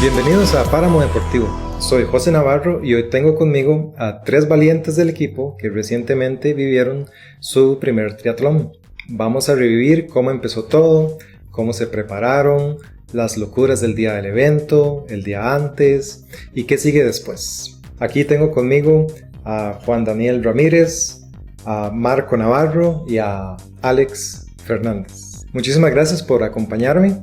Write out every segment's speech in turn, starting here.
Bienvenidos a Páramo Deportivo. Soy José Navarro y hoy tengo conmigo a 3 valientes del equipo que recientemente vivieron su primer triatlón. Vamos a revivir cómo empezó todo, cómo se prepararon, las locuras del día del evento, el día antes y qué sigue después. Aquí tengo conmigo a Juan Daniel Ramírez, a Marco Navarro y a Alex Fernández. Muchísimas gracias por acompañarme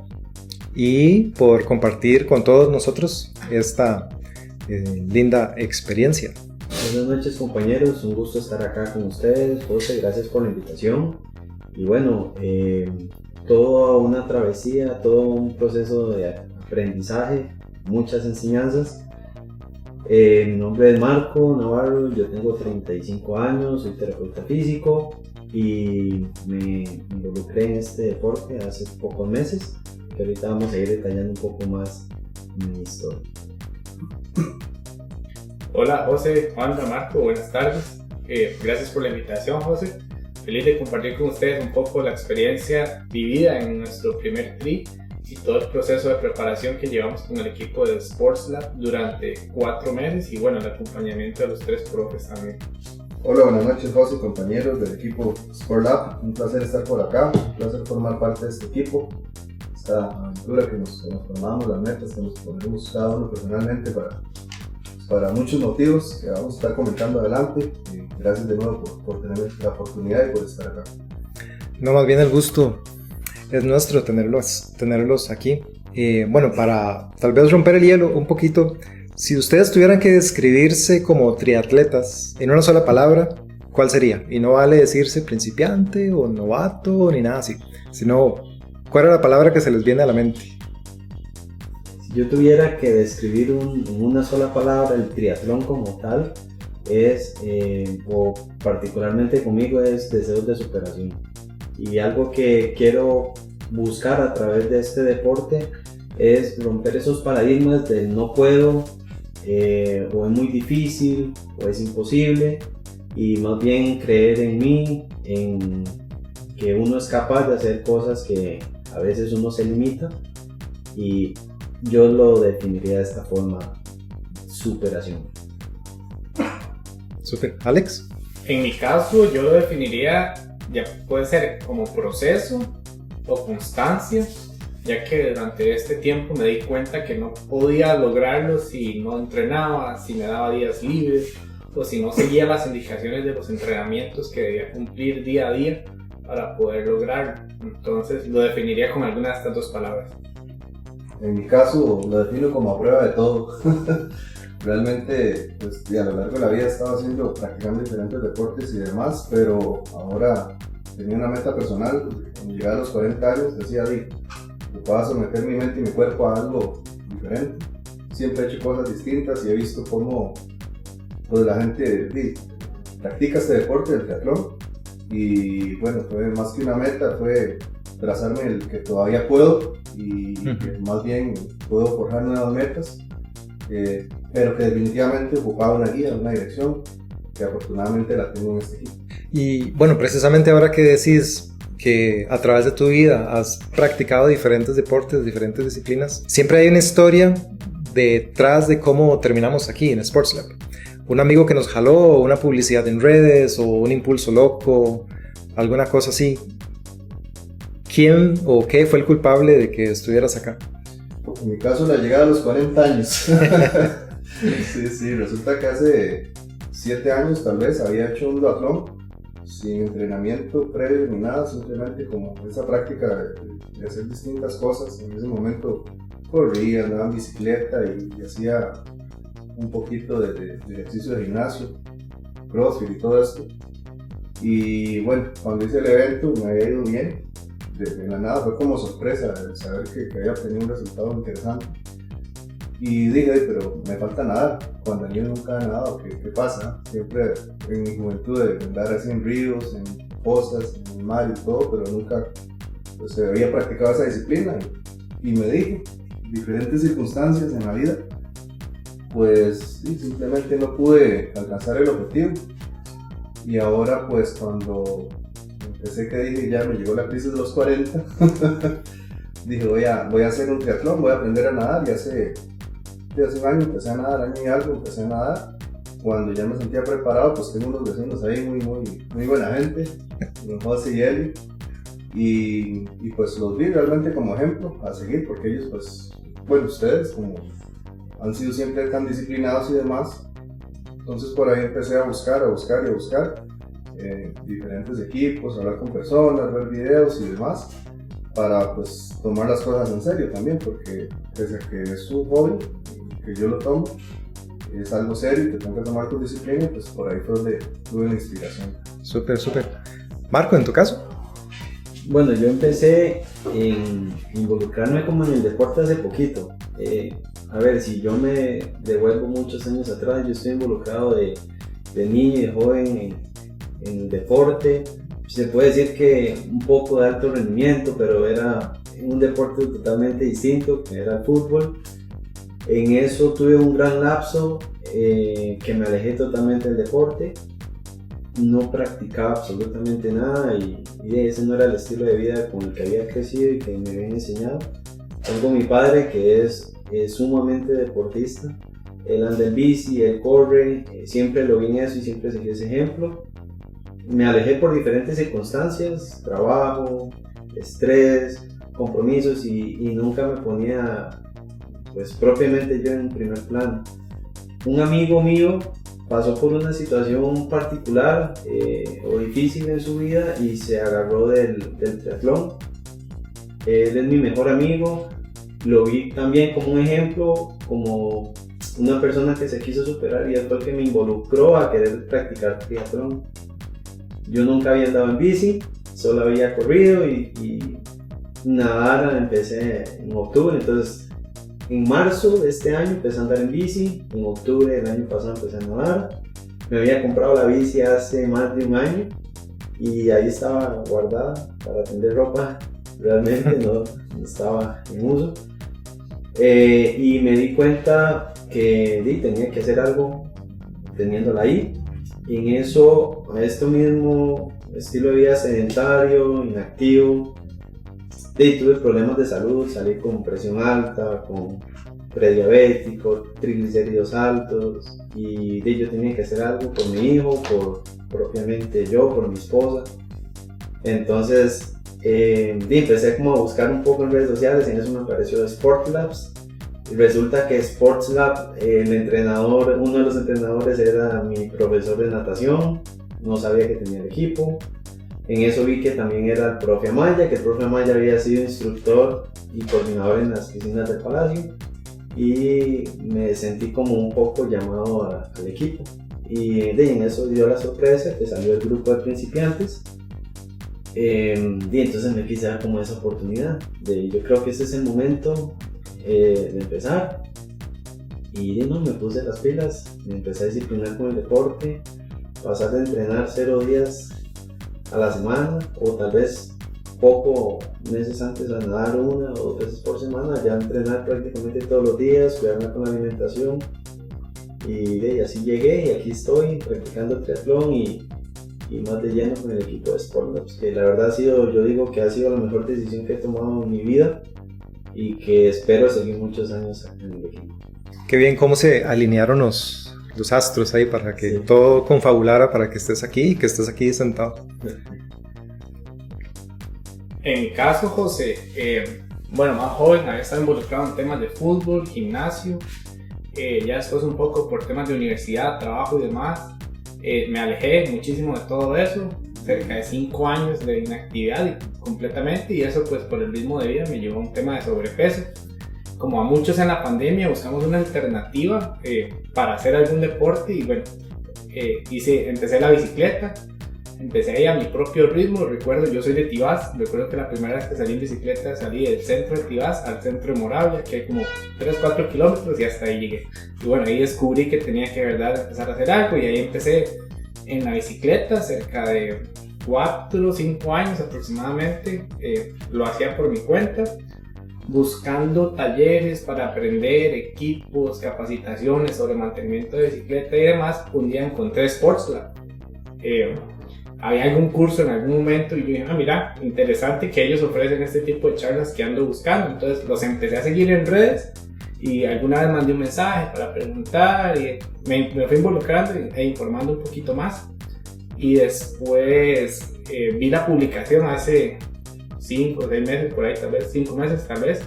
y por compartir con todos nosotros esta linda experiencia. Buenas noches, compañeros, un gusto estar acá con ustedes. José, gracias por la invitación. Y bueno, toda una travesía, todo un proceso de aprendizaje, muchas enseñanzas. Mi nombre es Marco Navarro, yo tengo 35 años, soy terapeuta físico y me involucré en este deporte hace pocos meses, que ahorita vamos a ir detallando un poco más mi historia. Hola José, Juan, Marco, buenas tardes. Gracias por la invitación, José. Feliz de compartir con ustedes un poco la experiencia vivida en nuestro primer tri y todo el proceso de preparación que llevamos con el equipo de Sports Lab durante 4 meses y bueno, el acompañamiento de los 3 profes también. Hola, buenas noches José, compañeros del equipo Sport Lab. Un placer estar por acá, un placer formar parte de este equipo. Esta aventura que nos formamos, las metas que nos ponemos cada uno personalmente para muchos motivos que vamos a estar comentando adelante. Y gracias de nuevo por tener la oportunidad y por estar acá. No, más bien el gusto es nuestro tenerlos aquí. Bueno, para tal vez romper el hielo un poquito, si ustedes tuvieran que describirse como triatletas en una sola palabra, ¿cuál sería? Y no vale decirse principiante o novato ni nada así, sino ¿cuál es la palabra que se les viene a la mente? Si yo tuviera que describir en una sola palabra el triatlón como tal, o particularmente conmigo, es deseos de superación. Y algo que quiero buscar a través de este deporte es romper esos paradigmas de no puedo, o es muy difícil, o es imposible, y más bien creer en mí, en que uno es capaz de hacer cosas que a veces uno se limita, y yo lo definiría de esta forma: superación. Super. ¿Alex? En mi caso yo lo definiría, ya puede ser como proceso o constancia, ya que durante este tiempo me di cuenta que no podía lograrlo si no entrenaba, si me daba días libres o si no seguía las indicaciones de los entrenamientos que debía cumplir día a día para poder lograrlo. Entonces lo definiría con alguna de estas 2 palabras. En mi caso lo defino como a prueba de todo. Realmente, pues, a lo largo de la vida he estado practicando diferentes deportes y demás, pero ahora tenía una meta personal. Cuando llegaba a los 40 años decía, que pueda someter mi mente y mi cuerpo a algo diferente. Siempre he hecho cosas distintas y he visto cómo pues, la gente practica este deporte, el triatlón. Y bueno, fue más que una meta, fue trazarme el que todavía puedo y que más bien puedo forjar nuevas metas, pero que definitivamente ocupaba una guía, una dirección, que afortunadamente la tengo en este equipo. Y bueno, precisamente ahora que decís que a través de tu vida has practicado diferentes deportes, diferentes disciplinas, siempre hay una historia detrás de cómo terminamos aquí en Sports Lab. Un amigo que nos jaló, una publicidad en redes o un impulso loco, alguna cosa así. ¿Quién o qué fue el culpable de que estuvieras acá? En mi caso, la llegada a los 40 años. Sí, resulta que hace 7 años tal vez había hecho un duatlón sin entrenamiento previo ni nada, simplemente como esa práctica de hacer distintas cosas. En ese momento corría, andaba en bicicleta y hacía un poquito de ejercicio de gimnasio, crossfit y todo esto. Y bueno, cuando hice el evento me había ido bien, de la nada fue como sorpresa el saber que había obtenido un resultado interesante. Y dije, pero me falta nadar, cuando Daniel nunca ha nadado, ¿qué pasa? Siempre en mi juventud de andar así en ríos, en pozas, en el mar y todo, pero nunca pues, había practicado esa disciplina. Y me dije, diferentes circunstancias en la vida, pues sí, simplemente no pude alcanzar el objetivo. Y ahora pues cuando empecé, que dije, ya me llegó la crisis de los 40, dije voy a hacer un triatlón, voy a aprender a nadar. Y hace de hace un año empecé a nadar, año y algo empecé a nadar. Cuando ya me sentía preparado, pues tengo unos vecinos ahí muy buena gente, don José y Eli, y pues los vi realmente como ejemplo a seguir, porque ellos pues, bueno, ustedes como han sido siempre tan disciplinados y demás, entonces por ahí empecé a buscar diferentes equipos, hablar con personas, ver videos y demás, para pues tomar las cosas en serio también, porque pese a que es un hobby, que yo lo tomo, es algo serio que tengo que tomar con disciplina, pues por ahí fue donde tuve la inspiración. Súper. Marco, ¿en tu caso? Bueno, yo empecé en involucrarme como en el deporte hace poquito. A ver, si yo me devuelvo muchos años atrás, yo estoy involucrado de niño y de joven en el deporte. Se puede decir que un poco de alto rendimiento, pero era un deporte totalmente distinto, que era el fútbol. En eso tuve un gran lapso que me alejé totalmente del deporte. No practicaba absolutamente nada y ese no era el estilo de vida con el que había crecido y que me habían enseñado. Tengo mi padre que es sumamente deportista. Él anda en bici, él corre, siempre lo vi en eso y siempre seguí ese ejemplo. Me alejé por diferentes circunstancias, trabajo, estrés, compromisos y nunca me ponía pues propiamente yo en primer plano. Un amigo mío pasó por una situación particular o difícil en su vida y se agarró del triatlón. Él es mi mejor amigo, lo vi también como un ejemplo, como una persona que se quiso superar y es el que me involucró a querer practicar triatlón. Yo nunca había andado en bici, solo había corrido y nadar empecé en octubre, entonces en marzo de este año empecé a andar en bici, en octubre del año pasado empecé a nadar. Me había comprado la bici hace más de un año y ahí estaba guardada para tender ropa, realmente no estaba en uso. Y me di cuenta que tenía que hacer algo teniéndola ahí. Y en eso, a este mismo estilo de vida sedentario, inactivo, tuve problemas de salud, salí con presión alta, con prediabético, triglicéridos altos y yo tenía que hacer algo por mi hijo, propiamente yo, por mi esposa. Entonces empecé como a buscar un poco en redes sociales y en eso me apareció Sport Labs. Y resulta que Sports Lab, uno de los entrenadores era mi profesor de natación, no sabía que tenía el equipo. En eso vi que también era el profe Amaya, que el profe Amaya había sido instructor y coordinador en las piscinas del Palacio y me sentí como un poco llamado al equipo. Y en eso dio la sorpresa que salió el grupo de principiantes y entonces me quise dar como esa oportunidad. Yo creo que ese es el momento de empezar y me puse las pilas, me empecé a disciplinar con el deporte, pasar de entrenar 0 días a la semana o tal vez meses antes a nadar 1 o 2 veces por semana, ya entrenar prácticamente todos los días, cuidarme con la alimentación y así llegué y aquí estoy practicando triatlón y más de lleno con el equipo de Sport Labs, que la verdad yo digo que ha sido la mejor decisión que he tomado en mi vida y que espero seguir muchos años en el equipo. Qué bien cómo se alinearon los astros ahí para que todo confabulara para que estés aquí y que estés aquí sentado. En mi caso, José, más joven, había estado involucrado en temas de fútbol, gimnasio, ya después un poco por temas de universidad, trabajo y demás, me alejé muchísimo de todo eso, cerca de 5 años de inactividad completamente, y eso pues por el ritmo de vida me llevó a un tema de sobrepeso. Como a muchos en la pandemia buscamos una alternativa para hacer algún deporte y bueno, empecé la bicicleta, empecé ahí a mi propio ritmo. Recuerdo, yo soy de Tibás, recuerdo que la primera vez que salí en bicicleta salí del centro de Tibás al centro de Moravia, que hay como 3-4 kilómetros y hasta ahí llegué. Y bueno, ahí descubrí que tenía que de verdad empezar a hacer algo y ahí empecé en la bicicleta cerca de 4 o 5 años aproximadamente. Lo hacía por mi cuenta, buscando talleres para aprender, equipos, capacitaciones sobre mantenimiento de bicicleta y demás. Un día encontré Sports Lab. Había algún curso en algún momento y yo dije, mira, interesante que ellos ofrecen este tipo de charlas que ando buscando. Entonces los empecé a seguir en redes y alguna vez mandé un mensaje para preguntar y me fui involucrando e informando un poquito más. Y después vi la publicación hace 5 o 6 meses, por ahí tal vez, 5 meses tal vez,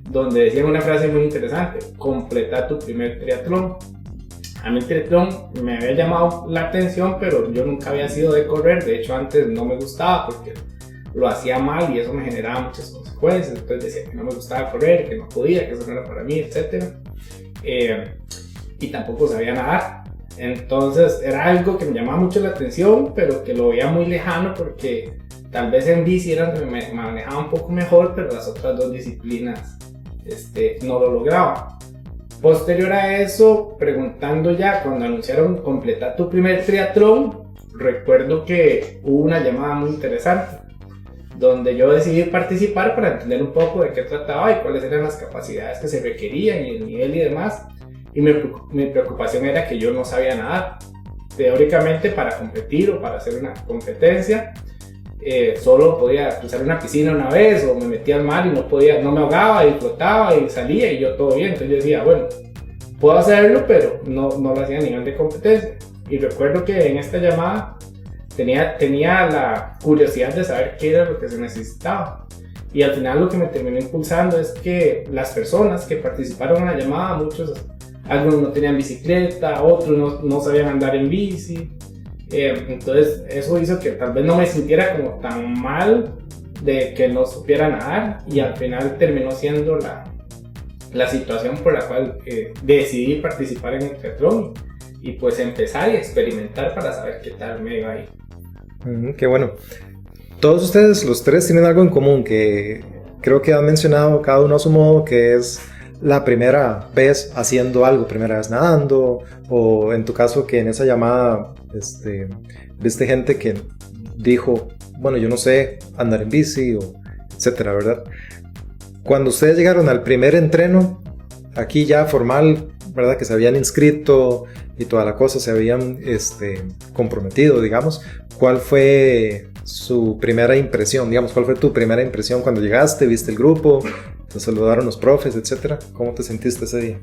donde decían una frase muy interesante: completa tu primer triatlón. A mí el triatlón me había llamado la atención, pero yo nunca había sido de correr. De hecho, antes no me gustaba porque lo hacía mal y eso me generaba muchas consecuencias. Entonces decía que no me gustaba correr, que no podía, que eso no era para mí, etc. Y tampoco sabía nadar. Entonces era algo que me llamaba mucho la atención, pero que lo veía muy lejano porque tal vez en bici era donde me manejaba un poco mejor, pero las otras dos disciplinas no lo lograba. Posterior a eso, preguntando ya cuando anunciaron completar tu primer triatlón, recuerdo que hubo una llamada muy interesante donde yo decidí participar para entender un poco de qué trataba y cuáles eran las capacidades que se requerían y el nivel y demás. Y mi preocupación era que yo no sabía nadar. Teóricamente, para competir o para hacer una competencia, solo podía cruzar una piscina una vez o me metía al mar y no me ahogaba y flotaba y salía y yo todo bien. Entonces yo decía, bueno, puedo hacerlo, pero no lo hacía a nivel de competencia. Y recuerdo que en esta llamada tenía la curiosidad de saber qué era lo que se necesitaba. Y al final lo que me terminó impulsando es que las personas que participaron en la llamada, algunos no tenían bicicleta, otros no sabían andar en bici. Entonces eso hizo que tal vez no me sintiera como tan mal de que no supiera nadar, y al final terminó siendo la situación por la cual decidí participar en el triatlón y pues empezar y experimentar para saber qué tal me iba a ir. Qué bueno. Todos ustedes, los tres, tienen algo en común que creo que han mencionado cada uno a su modo, que es la primera vez haciendo algo, primera vez nadando, o en tu caso que en esa llamada viste gente que dijo, bueno, yo no sé andar en bici, o etcétera, ¿verdad? Cuando ustedes llegaron al primer entreno, aquí ya formal, ¿verdad? Que se habían inscrito y toda la cosa, se habían comprometido, digamos. ¿Cuál fue su primera impresión? Digamos, ¿cuál fue tu primera impresión cuando llegaste, viste el grupo, te saludaron los profes, etcétera? ¿Cómo te sentiste ese día?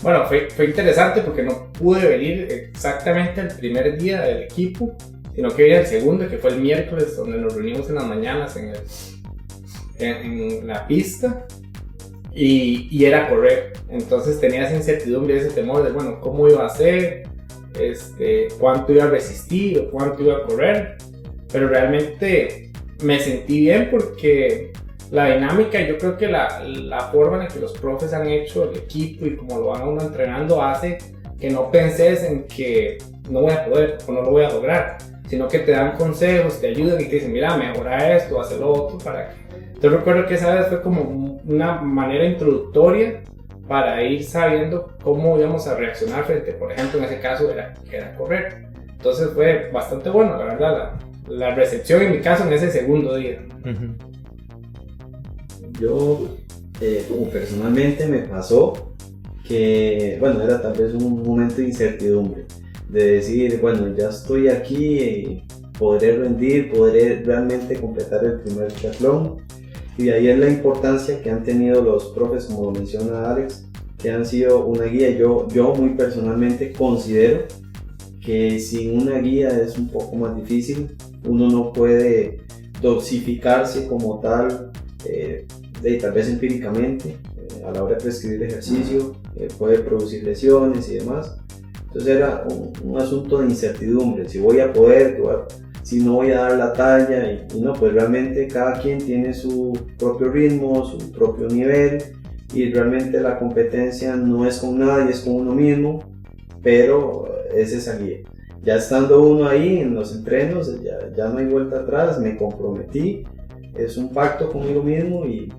Bueno, fue interesante porque no pude venir exactamente el primer día del equipo, sino que vine el segundo, que fue el miércoles, donde nos reunimos en las mañanas en la pista. Y era correr. Entonces tenía esa incertidumbre, ese temor de, bueno, cómo iba a ser, cuánto iba a resistir o cuánto iba a correr. Pero realmente me sentí bien porque la dinámica, yo creo que la forma en la que los profes han hecho el equipo y como lo van a uno entrenando hace que no penses en que no voy a poder o no lo voy a lograr, sino que te dan consejos, te ayudan y te dicen, mira, mejora esto, haz lo otro para que... Entonces recuerdo que esa vez fue como una manera introductoria para ir sabiendo cómo íbamos a reaccionar frente, por ejemplo, en ese caso era correr. Entonces fue bastante bueno, la verdad, la recepción en mi caso en ese segundo día. Uh-huh. Yo, como personalmente me pasó que, bueno, era tal vez un momento de incertidumbre, de decir, bueno, ya estoy aquí y podré rendir, podré realmente completar el primer triatlón. Y de ahí es la importancia que han tenido los profes, como lo menciona Alex, que han sido una guía. Yo muy personalmente considero que sin una guía es un poco más difícil. Uno no puede dosificarse como tal, tal vez empíricamente, a la hora de prescribir ejercicio, puede producir lesiones y demás. Entonces era un asunto de incertidumbre, si voy a poder, si no voy a dar la talla, y no, pues realmente cada quien tiene su propio ritmo, su propio nivel, y realmente la competencia no es con nadie, es con uno mismo, pero es esa guía. Ya estando uno ahí en los entrenos, ya no hay vuelta atrás, me comprometí, es un pacto conmigo mismo y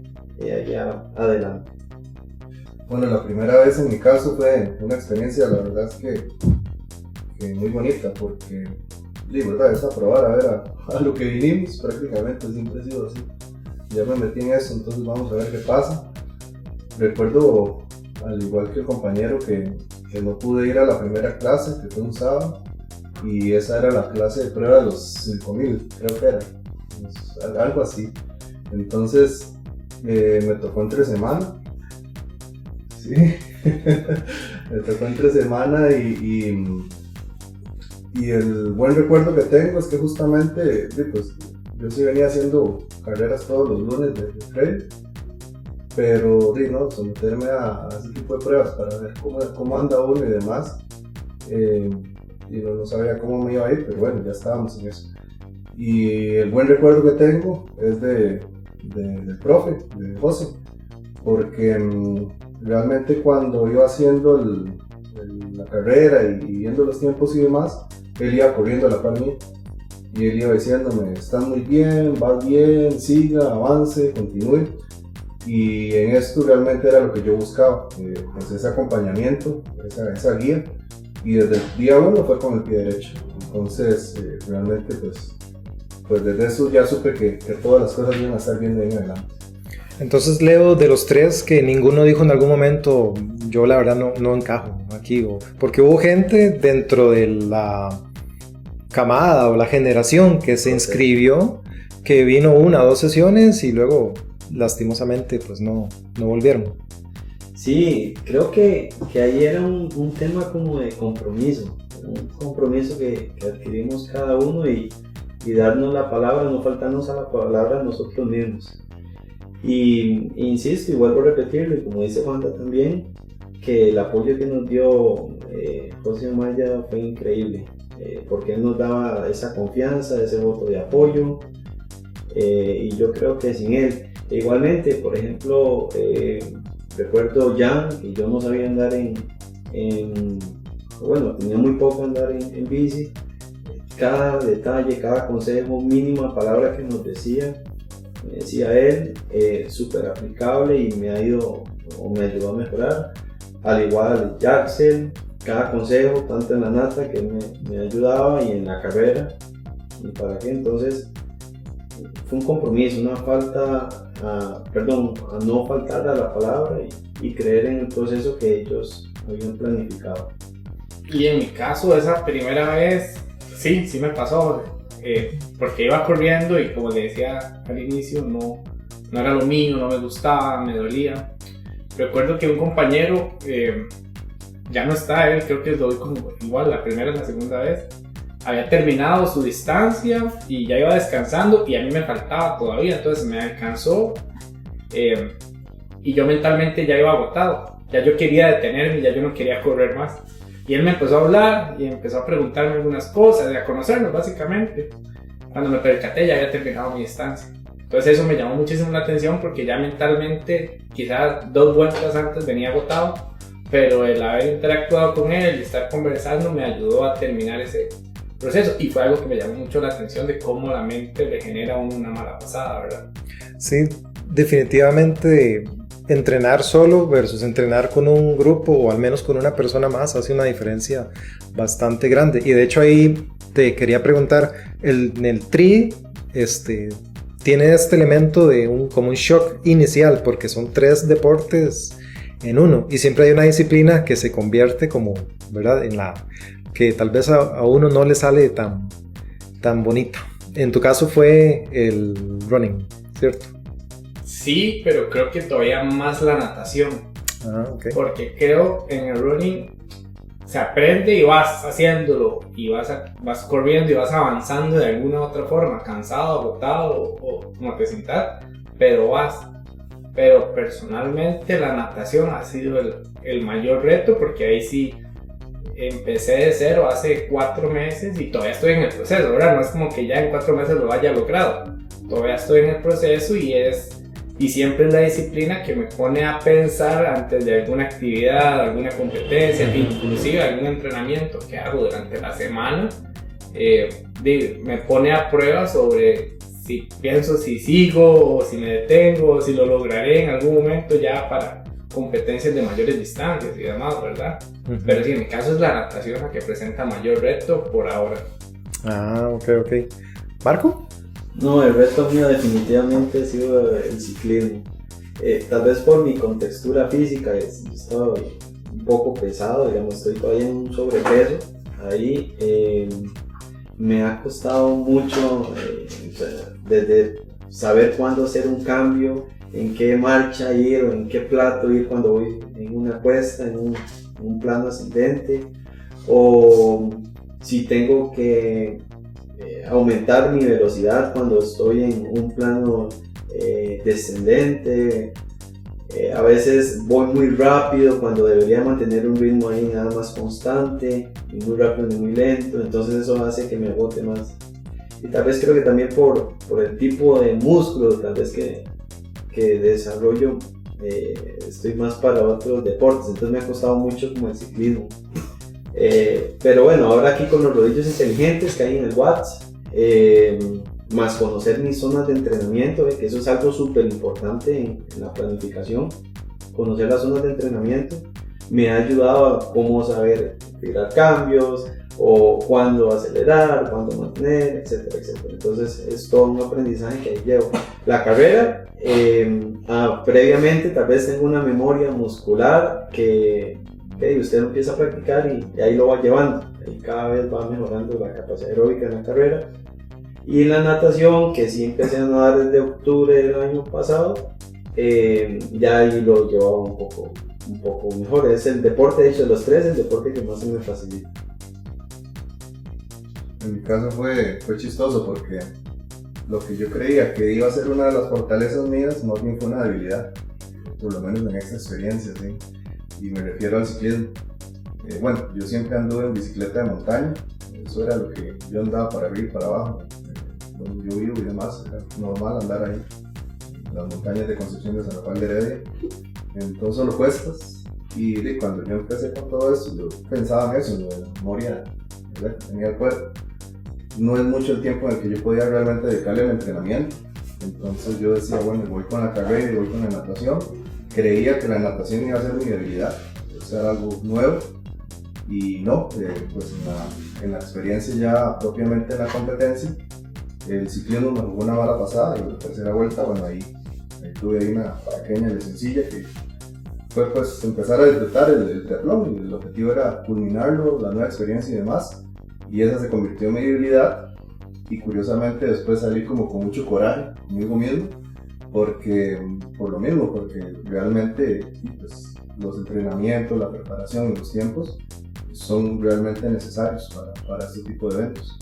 allá adelante. Bueno, la primera vez en mi caso fue una experiencia, la verdad es que muy bonita, porque verdad, es a probar a ver a lo que vinimos, prácticamente siempre ha sido así. Ya me metí en eso, entonces vamos a ver qué pasa. Recuerdo, al igual que el compañero, que no pude ir a la primera clase, que fue un sábado, y esa era la clase de prueba de los 5000, creo que era, algo así. Entonces me tocó entre semana. Sí, me tocó entre semana y el buen recuerdo que tengo es que justamente, pues, yo sí venía haciendo carreras todos los lunes de trail, pero no, someterme a ese tipo de pruebas para ver cómo anda uno y demás, y no sabía cómo me iba a ir, pero bueno, ya estábamos en eso. Y el buen recuerdo que tengo es del profe, de José, porque realmente cuando iba haciendo la carrera y viendo los tiempos y demás, él iba corriendo a la par mía y él iba diciéndome: estás muy bien, vas bien, siga, avance, continúe. Y en esto realmente era lo que yo buscaba, pues ese acompañamiento, esa guía, y desde el día 1 fue con el pie derecho. Entonces realmente pues desde eso ya supe que todas las cosas iban a estar bien de ahí en adelante. Entonces, Leo, de los tres que ninguno dijo en algún momento, yo la verdad no encajo aquí, porque hubo gente dentro de la camada o la generación que se inscribió, que vino 1 o 2 sesiones y luego lastimosamente pues no volvieron. Sí, creo que ahí era un tema como de compromiso, un compromiso que adquirimos cada uno y darnos la palabra, no faltarnos a la palabra a nosotros mismos. Y insisto y vuelvo a repetirlo, y como dice Wanda también, que el apoyo que nos dio José Amaya fue increíble, porque él nos daba esa confianza, ese voto de apoyo, y yo creo que sin él, igualmente, por ejemplo, recuerdo Jan, que yo no sabía andar bueno, tenía muy poco andar en bici, cada detalle, cada consejo, mínima palabra que nos decía, me decía él, súper aplicable y me ayudó a mejorar. Al igual Jaxel, cada consejo, tanto en la nata que me ayudaba y en la carrera. ¿Y para qué? Entonces fue un compromiso, a no faltar a la palabra y creer en el proceso que ellos habían planificado. Y en mi caso, esa primera vez, sí me pasó, porque iba corriendo y como le decía al inicio, no era lo mío, no me gustaba, me dolía. Recuerdo que un compañero, ya no está él, creo que lo vi como igual la primera y la segunda vez, había terminado su distancia y ya iba descansando y a mí me faltaba todavía, entonces me alcanzó, y yo mentalmente ya iba agotado, ya yo quería detenerme, ya yo no quería correr más. Y él me empezó a hablar y empezó a preguntarme algunas cosas y a conocernos básicamente. Cuando me percaté ya había terminado mi distancia. Entonces eso me llamó muchísimo la atención porque ya mentalmente quizás 2 vueltas antes venía agotado, pero el haber interactuado con él y estar conversando me ayudó a terminar ese proceso y fue algo que me llamó mucho la atención de cómo la mente le genera a uno una mala pasada, ¿verdad? Sí, definitivamente entrenar solo versus entrenar con un grupo o al menos con una persona más hace una diferencia bastante grande. Y de hecho ahí te quería preguntar, en el tri tiene este elemento de como un shock inicial porque son 3 deportes en uno y siempre hay una disciplina que se convierte como, ¿verdad? En la que tal vez a uno no le sale tan bonita. En tu caso fue el running, ¿cierto? Sí, pero creo que todavía más la natación. Okay. Porque creo en el running se aprende y vas haciéndolo y vas corriendo y vas avanzando de alguna u otra forma, cansado, agotado o como te sientas, pero vas. Pero personalmente la natación ha sido el mayor reto porque ahí sí empecé de cero hace 4 meses y todavía estoy en el proceso, ¿verdad? No es como que ya en 4 meses lo haya logrado, todavía estoy en el proceso y siempre es la disciplina que me pone a pensar antes de alguna actividad, alguna competencia, inclusive algún entrenamiento que hago durante la semana, me pone a prueba sobre si pienso si sigo o si me detengo o si lo lograré en algún momento ya para competencias de mayores distancias y demás, ¿verdad? Uh-huh. Pero sí, en mi caso es la natación la que presenta mayor reto por ahora. Ok. ¿Marco? No, el reto mío definitivamente ha sido el ciclismo. Tal vez por mi contextura física, estaba un poco pesado, digamos, estoy todavía en un sobrepeso. Ahí me ha costado mucho desde saber cuándo hacer un cambio, en qué marcha ir o en qué plato ir cuando voy en una cuesta, en un plano ascendente, o si tengo que aumentar mi velocidad cuando estoy en un plano descendente. A veces voy muy rápido cuando debería mantener un ritmo ahí nada más constante, ni muy rápido ni muy lento, entonces eso hace que me agote más. Y tal vez creo que también por el tipo de músculo tal vez que desarrollo, estoy más para otros deportes, entonces me ha costado mucho como el ciclismo. Pero bueno, ahora aquí con los rodillos inteligentes que hay en el Watts, más conocer mis zonas de entrenamiento, que eso es algo súper importante en la planificación. Conocer las zonas de entrenamiento me ha ayudado a cómo saber tirar cambios, o cuándo acelerar, cuándo mantener, etcétera, etcétera. Entonces es todo un aprendizaje que ahí llevo. La carrera, previamente tal vez tengo una memoria muscular que usted lo empieza a practicar y ahí lo va llevando. Ahí cada vez va mejorando la capacidad aeróbica en la carrera. Y en la natación, que sí empecé a nadar desde octubre del año pasado, ya ahí lo llevaba un poco mejor. Es el deporte, de hecho, de los tres, el deporte que más se me facilita. En mi caso fue chistoso porque lo que yo creía que iba a ser una de las fortalezas mías, más bien fue una debilidad, por lo menos en esta experiencia, ¿sí? Y me refiero al ciclismo. Bueno, yo siempre anduve en bicicleta de montaña, eso era lo que yo andaba para arriba y para abajo, donde yo vivo y demás, era normal andar ahí, en las montañas de Concepción de San Rafael de Heredia, en solo cuestas. Y cuando yo empecé con todo esto, yo pensaba en eso, en la memoria, ¿verdad?, que tenía el cuerpo. No es mucho el tiempo en el que yo podía realmente dedicarle al entrenamiento, entonces yo decía, bueno, voy con la carrera y voy con la natación. Creía que la natación iba a ser mi debilidad, o sea, algo nuevo, y no, pues en la experiencia ya propiamente en la competencia, el ciclismo me jugó una mala pasada y en la tercera vuelta, bueno, ahí tuve ahí una pequeña sencilla que fue pues empezar a disfrutar el triatlón, y el objetivo era culminarlo, la nueva experiencia y demás, y esa se convirtió en mi debilidad, y curiosamente después salí como con mucho coraje conmigo mismo, porque realmente pues, los entrenamientos, la preparación y los tiempos son realmente necesarios para este tipo de eventos.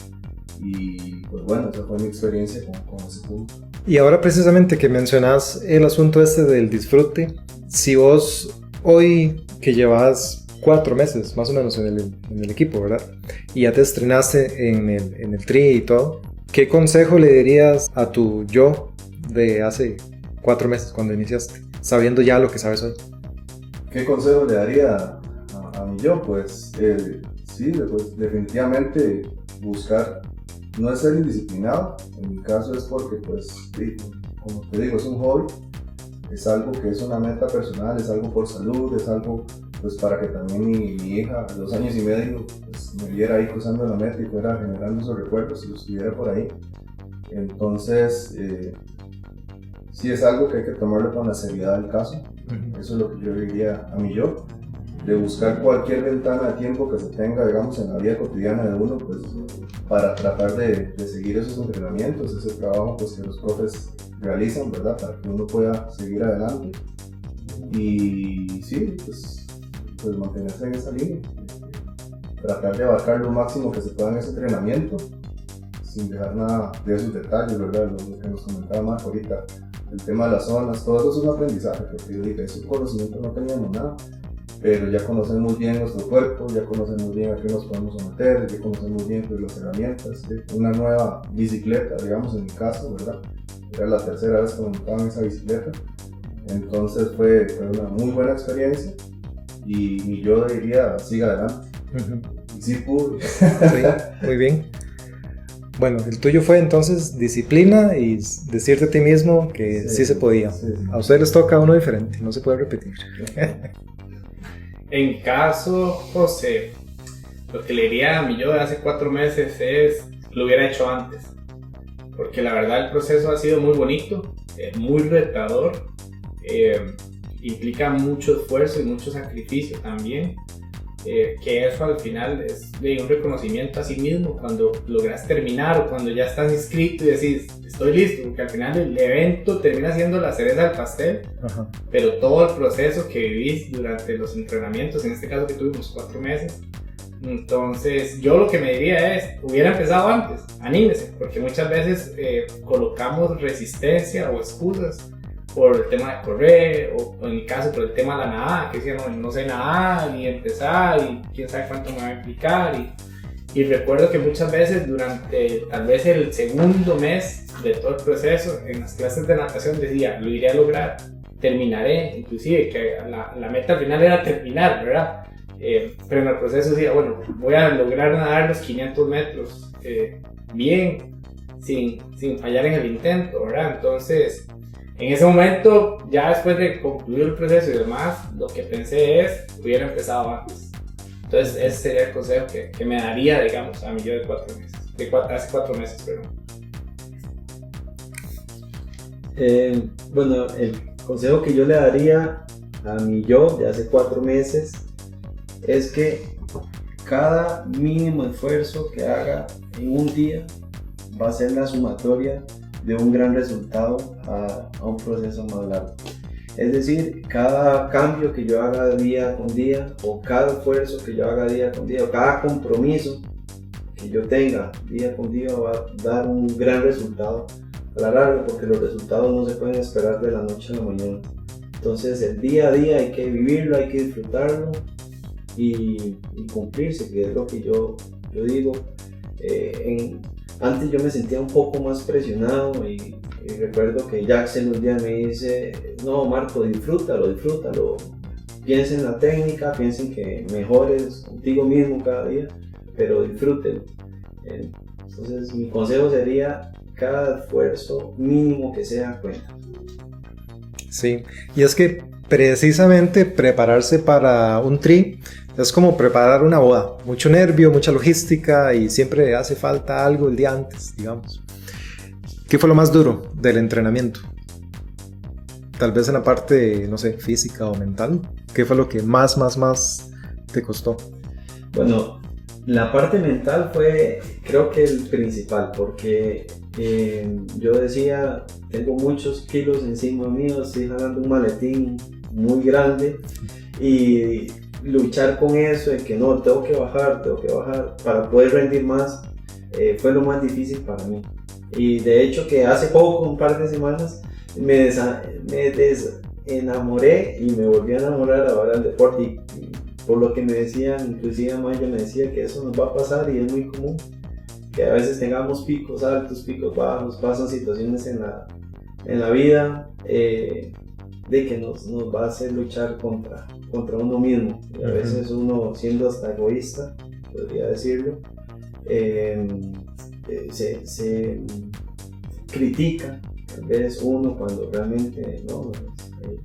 Y pues bueno, esa fue mi experiencia con ese punto. Y ahora precisamente que mencionas el asunto este del disfrute, si vos hoy que llevas 4 meses más o menos en el equipo, ¿verdad? Y ya te estrenaste en el tri y todo, ¿qué consejo le dirías a tu yo de hace 4 meses cuando iniciaste, sabiendo ya lo que sabes hoy? ¿Qué consejo le daría a mi yo? Pues sí, pues, definitivamente buscar, no es ser indisciplinado, en mi caso es porque pues, sí, como te digo, es un hobby, es algo que es una meta personal, es algo por salud, es algo pues para que también mi hija de 2 años y medio pues, me viera ahí cruzando la meta y fuera generando esos recuerdos y los tuviera por ahí. Entonces, sí es algo que hay que tomarlo con la seriedad del caso. Eso es lo que yo diría a mi yo, de buscar cualquier ventana de tiempo que se tenga, digamos, en la vida cotidiana de uno, pues para tratar de seguir esos entrenamientos, ese trabajo pues, que los profes realizan, ¿verdad? Para que uno pueda seguir adelante. Y sí, pues mantenerse en esa línea, tratar de abarcar lo máximo que se pueda en ese entrenamiento, sin dejar nada de esos detalles, ¿verdad? Lo que nos comentaba Marco ahorita, el tema de las zonas, todo eso es un aprendizaje, porque yo dije, ese conocimiento no teníamos nada, pero ya conocemos bien nuestro cuerpo, ya conocemos bien a qué nos podemos someter, ya conocemos bien pues, las herramientas, una nueva bicicleta, digamos en mi caso, ¿verdad? Era la tercera vez que me montaba en esa bicicleta, entonces fue una muy buena experiencia, y yo diría, siga adelante. Y sí pude. Sí, muy bien. Bueno, el tuyo fue entonces disciplina y decirte a ti mismo que sí se podía. Sí. A ustedes les toca uno diferente, no se puede repetir. En caso, José, lo que le diría a mi yo de hace 4 meses es lo hubiera hecho antes. Porque la verdad el proceso ha sido muy bonito, muy retador, implica mucho esfuerzo y mucho sacrificio también. que eso al final es de un reconocimiento a sí mismo cuando logras terminar o cuando ya estás inscrito y decís estoy listo, porque al final el evento termina siendo la cereza del pastel. Ajá. Pero todo el proceso que vivís durante los entrenamientos, en este caso que tuvimos 4 meses, entonces yo lo que me diría es hubiera empezado antes, anímese, porque muchas veces colocamos resistencia o excusas por el tema de correr, o en mi caso por el tema de la nadada, que decía no sé nadar, ni empezar, y quién sabe cuánto me va a implicar, y recuerdo que muchas veces durante tal vez el segundo mes de todo el proceso, en las clases de natación decía, lo iré a lograr, terminaré, inclusive que la meta al final era terminar, ¿verdad? Pero en el proceso decía, bueno, voy a lograr nadar los 500 metros bien, sin fallar en el intento, ¿verdad? Entonces, en ese momento, ya después de concluir el proceso y demás, lo que pensé es, hubiera empezado antes. Entonces, ese sería el consejo que me daría, digamos, a mi yo de 4 meses. Hace 4 meses, perdón. Bueno, el consejo que yo le daría a mi yo de hace 4 meses es que cada mínimo esfuerzo que haga en un día va a ser la sumatoria de un gran resultado a un proceso más largo. Es decir, cada cambio que yo haga día con día, o cada esfuerzo que yo haga día con día, o cada compromiso que yo tenga día con día va a dar un gran resultado a la larga, porque los resultados no se pueden esperar de la noche a la mañana. Entonces el día a día hay que vivirlo, hay que disfrutarlo y cumplirse, que es lo que yo digo. Antes yo me sentía un poco más presionado y recuerdo que Jackson un día me dice, no Marco, disfrútalo, piensa en la técnica, piensa en que mejores contigo mismo cada día, pero disfrútelo. Entonces mi consejo sería, cada esfuerzo mínimo que sea cuenta. Sí, y es que precisamente prepararse para un tri es como preparar una boda, mucho nervio, mucha logística y siempre hace falta algo el día antes, digamos. ¿Qué fue lo más duro del entrenamiento? Tal vez en la parte, no sé, física o mental. ¿Qué fue lo que más te costó? Bueno, la parte mental fue, creo que el principal, porque yo decía, tengo muchos kilos encima mío, estoy jalando un maletín muy grande y luchar con eso de que no, tengo que bajar para poder rendir más, fue lo más difícil para mí. Y de hecho que hace poco, un par de semanas, me desenamoré y me volví a enamorar ahora del deporte, y por lo que me decían, inclusive Maya me decía que eso nos va a pasar y es muy común, que a veces tengamos picos altos, picos bajos, pasan situaciones en la vida de que nos va a hacer luchar contra uno mismo, y a veces uno, siendo hasta egoísta, podría decirlo, se critica tal vez uno cuando realmente no,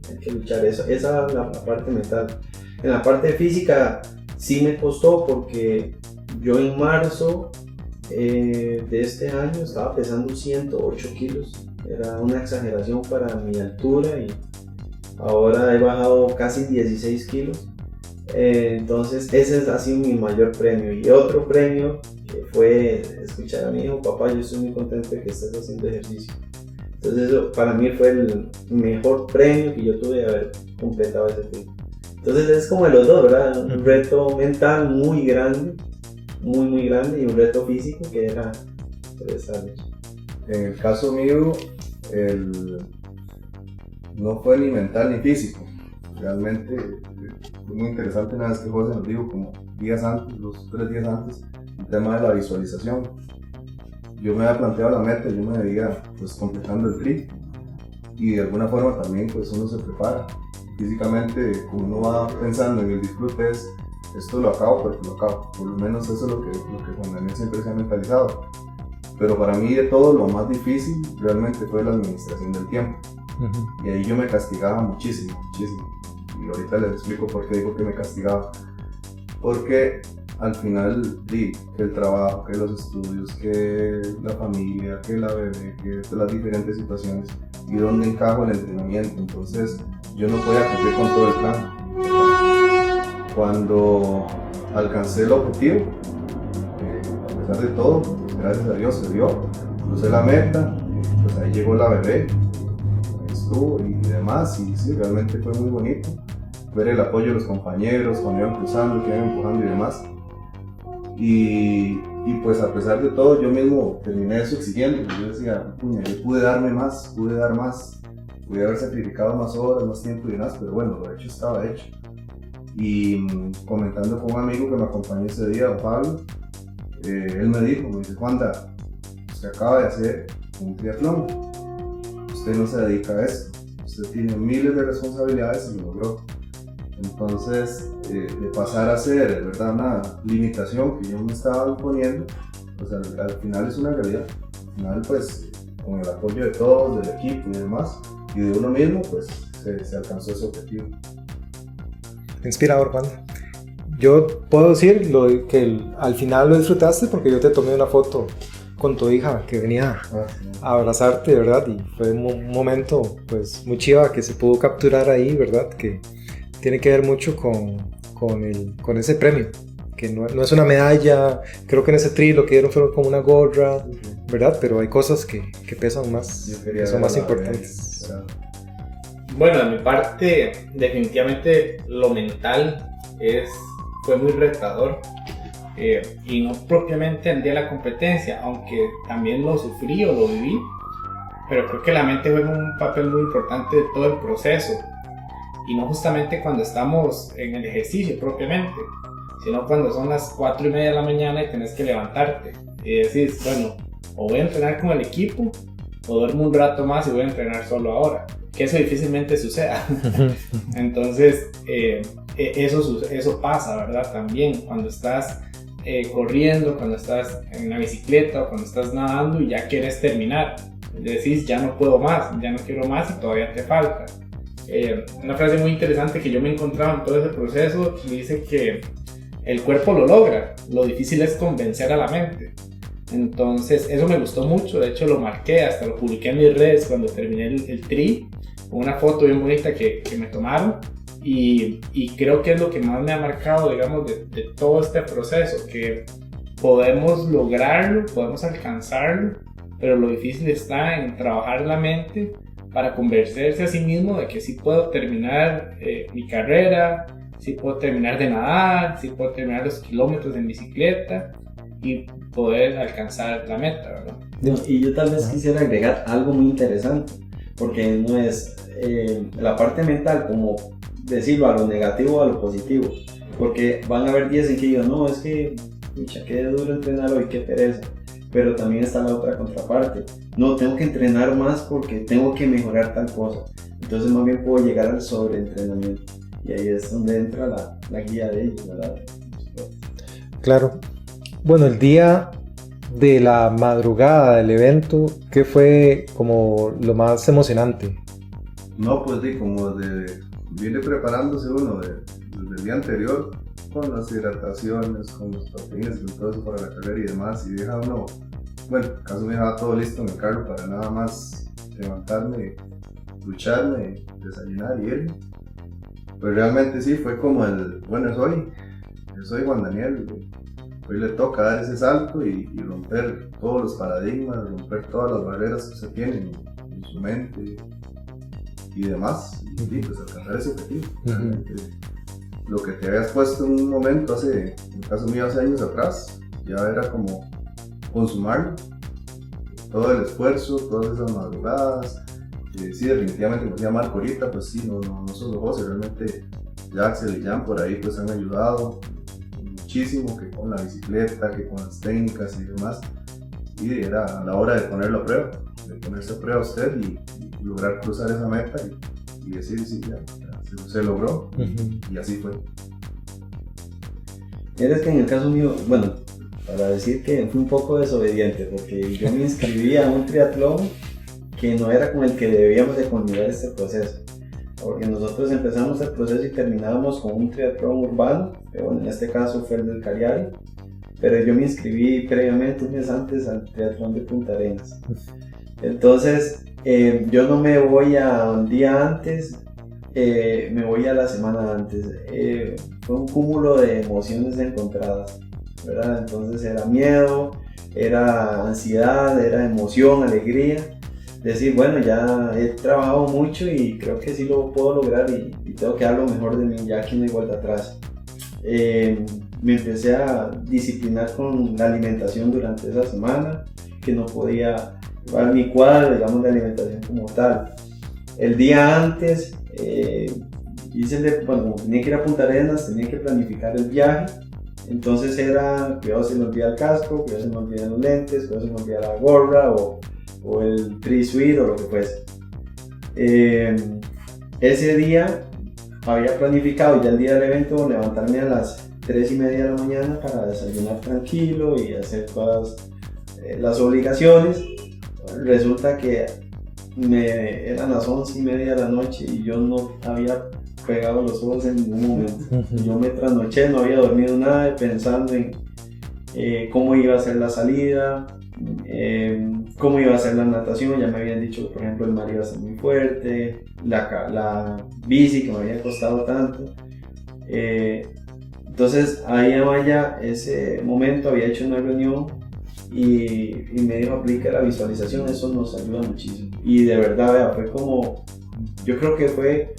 hay que luchar. Esa es la parte mental. En la parte física sí me costó, porque yo en marzo de este año estaba pesando 108 kilos, era una exageración para mi altura, y ahora he bajado casi 16 kilos. Entonces ese ha sido mi mayor premio. Y otro premio que fue escuchar a mi hijo, papá, yo estoy muy contento de que estés haciendo ejercicio. Entonces eso para mí fue el mejor premio que yo tuve de haber completado ese tiempo. Entonces es como de los dos, ¿verdad? Un reto mental muy grande, muy grande, y un reto físico que era 3 años. En el caso mío, no fue ni mental ni físico. Realmente fue muy interesante una vez que José nos dijo, como días antes, 3 días antes, el tema de la visualización. Yo me había planteado la meta, yo me veía pues completando el tri, y de alguna forma también pues uno se prepara físicamente, como uno va pensando en el disfrute, es esto lo acabo, pero lo acabo. Por lo menos eso es lo que Juan Daniel siempre se ha mentalizado. Pero para mí de todo lo más difícil realmente fue la administración del tiempo. Y ahí yo me castigaba muchísimo. Y ahorita les explico por qué digo que me castigaba. Porque al final, que el trabajo, que los estudios, que la familia, que la bebé, que las diferentes situaciones, y dónde encajo el entrenamiento. Entonces yo no podía cumplir con todo el plan. Cuando alcancé el objetivo, a pesar de todo, gracias a Dios se dio, crucé la meta, pues ahí llegó la bebé, estuvo y demás, y sí, realmente fue muy bonito ver el apoyo de los compañeros cuando iban cruzando, que iban empujando y demás. Y pues a pesar de todo, yo mismo terminé eso exigiendo. Yo decía, puña, yo pude darme más, pude dar más, pude haber sacrificado más horas, más tiempo y demás, pero bueno, lo hecho estaba hecho. Y comentando con un amigo que me acompañó ese día, don Pablo, él me dice, Juanda, usted acaba de hacer un triatlón, usted no se dedica a esto, usted tiene miles de responsabilidades y lo logró. Entonces, de pasar a ser, de verdad, una limitación que yo me estaba imponiendo, pues al final es una realidad. Al final, pues, con el apoyo de todos, del equipo y demás, y de uno mismo, pues, se alcanzó ese objetivo. Inspirador, Juan. Yo puedo decir que al final lo disfrutaste porque yo te tomé una foto con tu hija que venía a abrazarte, ¿verdad? Y fue un momento, pues, muy chiva que se pudo capturar ahí, ¿verdad? Que tiene que ver mucho con ese premio, que no es una medalla. Creo que en ese tri lo que dieron fueron como una gorra, ¿verdad? Pero hay cosas que pesan más, que son más importantes. Bueno, de mi parte, definitivamente lo mental fue muy retador, y no propiamente el día de la competencia, aunque también lo sufrí o lo viví, pero creo que la mente juega un papel muy importante de todo el proceso. Y no justamente cuando estamos en el ejercicio propiamente, sino cuando son las 4:30 de la mañana y tenés que levantarte y decís, bueno, o voy a entrenar con el equipo o duermo un rato más y voy a entrenar solo ahora, que eso difícilmente suceda. Entonces eso pasa, ¿verdad? También cuando estás corriendo, cuando estás en la bicicleta o cuando estás nadando y ya quieres terminar, decís, ya no puedo más, ya no quiero más y todavía te falta. Una frase muy interesante que yo me encontraba en todo ese proceso dice que el cuerpo lo logra, lo difícil es convencer a la mente. Entonces eso me gustó mucho, de hecho lo marqué, hasta lo publiqué en mis redes cuando terminé el tri, una foto bien bonita que me tomaron, y creo que es lo que más me ha marcado, digamos, de todo este proceso, que podemos lograrlo, podemos alcanzarlo, pero lo difícil está en trabajar la mente para convencerse a sí mismo de que sí puedo terminar mi carrera, sí puedo terminar de nadar, sí puedo terminar los kilómetros en bicicleta y poder alcanzar la meta, ¿verdad? Y yo tal vez quisiera agregar algo muy interesante, porque no es la parte mental como decirlo a lo negativo o a lo positivo, porque van a haber días en que digo, no, es que, pucha, qué duro entrenar hoy, qué pereza. Pero también está la otra contraparte. No, tengo que entrenar más porque tengo que mejorar tal cosa. Entonces más bien puedo llegar al sobreentrenamiento. Y ahí es donde entra la guía de ellos, ¿verdad? Claro. Bueno, el día de la madrugada del evento, ¿qué fue como lo más emocionante? No, pues sí, como viene preparándose uno desde el día anterior, con las hidrataciones, con los proteínas, con todo eso para la carrera y demás, y deja uno, bueno, caso me dejaba todo listo en el carro para nada más levantarme, ducharme, desayunar y irme. Pues realmente sí, fue como bueno, yo soy Juan Daniel, hoy le toca dar ese salto y romper todos los paradigmas, romper todas las barreras que se tienen en su mente y demás, y pues alcanzar ese objetivo. Lo que te habías puesto en un momento en el caso mío hace años atrás, ya era como consumarlo, todo el esfuerzo, todas esas madrugadas. Sí, definitivamente, como decía Marco ahorita, pues sí, no solo José, realmente ya Axel y Jan por ahí pues han ayudado muchísimo, que con la bicicleta, que con las técnicas y demás, y era a la hora de ponerlo a prueba, de ponerse a prueba usted y lograr cruzar esa meta y decir, sí, ya se logró, y así fue. Es que en el caso mío, bueno, para decir que fui un poco desobediente, porque yo me inscribí a un triatlón que no era con el que debíamos de culminar este proceso, porque nosotros empezamos el proceso y terminábamos con un triatlón urbano, que bueno, en este caso fue el del Cariari, pero yo me inscribí previamente un mes antes al triatlón de Punta Arenas. Entonces yo no me voy a un día antes, me voy a la semana antes. fue un cúmulo de emociones encontradas, ¿verdad? Entonces era miedo, era ansiedad, era emoción, alegría. Decir, bueno, ya he trabajado mucho y creo que sí lo puedo lograr y tengo que dar lo mejor de mí, ya aquí no hay vuelta atrás. Me empecé a disciplinar con la alimentación durante esa semana, que no podía llevar mi cuadro, digamos, de alimentación como tal. El día antes, como tenía que ir a Punta Arenas, tenía que planificar el viaje. Entonces era, cuidado se me olvida el casco, cuidado se me olvidan los lentes, cuidado se me olvida la gorra o el tree suite o lo que fuese. Ese día había planificado ya el día del evento levantarme a las 3:30 de la mañana para desayunar tranquilo y hacer todas las obligaciones. Resulta que eran las 11:30 de la noche y yo no había pegado los ojos en ningún momento. Yo me trasnoché, no había dormido nada pensando en cómo iba a ser la salida, cómo iba a ser la natación. Ya me habían dicho que, por ejemplo, el mar iba a ser muy fuerte, la bici que me había costado tanto. Entonces ahí en Amaya, ese momento había hecho una reunión y me dijo: aplica la visualización, eso nos ayuda muchísimo. Y de verdad, vea, fue como, yo creo que fue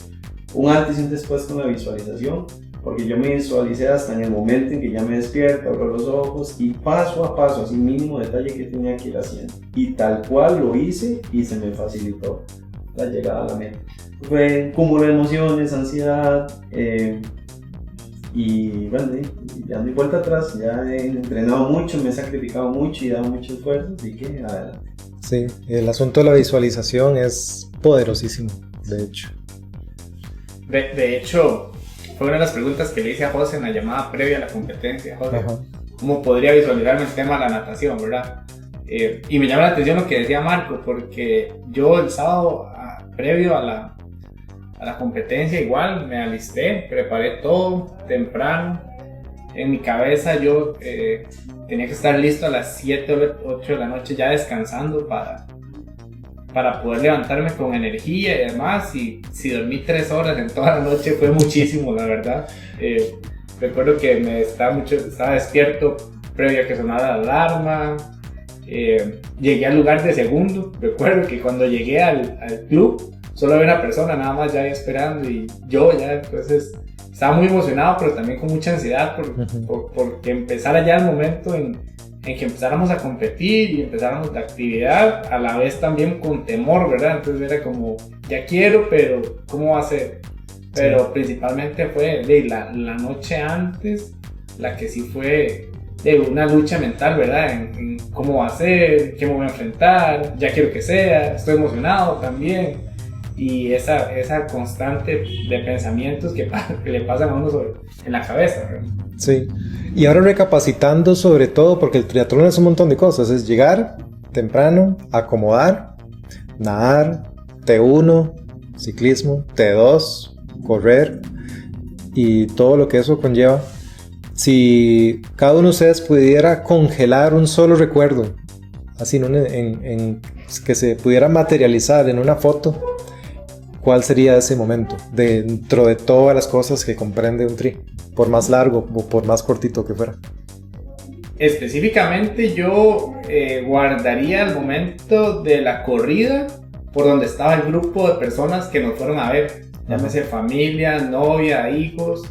un antes y un después con la visualización, porque yo me visualicé hasta en el momento en que ya me despierto, abro los ojos y paso a paso, así mínimo detalle que tenía que ir haciendo. Y tal cual lo hice y se me facilitó la llegada a la meta. Fue un cúmulo de emociones, ansiedad, y bueno, ya no hay vuelta atrás, ya he entrenado mucho, me he sacrificado mucho y dado mucho esfuerzo, así que adelante. Sí, el asunto de la visualización es poderosísimo, de hecho. De hecho, fue una de las preguntas que le hice a José en la llamada previa a la competencia. José, ¿cómo podría visualizarme el tema de la natación, verdad? Y me llama la atención lo que decía Marco, porque yo el sábado previo a la competencia igual me alisté, preparé todo temprano. En mi cabeza yo tenía que estar listo a las 7 o 8 de la noche ya descansando para poder levantarme con energía y demás. Y si dormí 3 horas en toda la noche fue muchísimo, la verdad. Recuerdo que estaba despierto previo a que sonara la alarma. Llegué al lugar de segundo. Recuerdo que cuando llegué al club solo había una persona nada más ya ahí esperando y yo ya, entonces estaba muy emocionado, pero también con mucha ansiedad porque empezara ya el momento en que empezáramos a competir y empezáramos la actividad, a la vez también con temor, ¿verdad? Entonces era como, ya quiero, pero ¿cómo va a ser? Pero principalmente fue la noche antes, la que sí fue una lucha mental, ¿verdad? En cómo va a ser, qué me voy a enfrentar, ya quiero que sea, estoy emocionado también. Y esa constante de pensamientos que le pasan a uno en la cabeza, ¿verdad? Sí, y ahora recapacitando sobre todo, porque el triatlón es un montón de cosas, es llegar temprano, acomodar, nadar, T1, ciclismo, T2, correr y todo lo que eso conlleva. Si cada uno de ustedes pudiera congelar un solo recuerdo, así que se pudiera materializar en una foto, ¿cuál sería ese momento dentro de todas las cosas que comprende un tri? Por más largo o por más cortito que fuera. Específicamente yo guardaría el momento de la corrida por donde estaba el grupo de personas que nos fueron a ver, llámese familia, novia, hijos,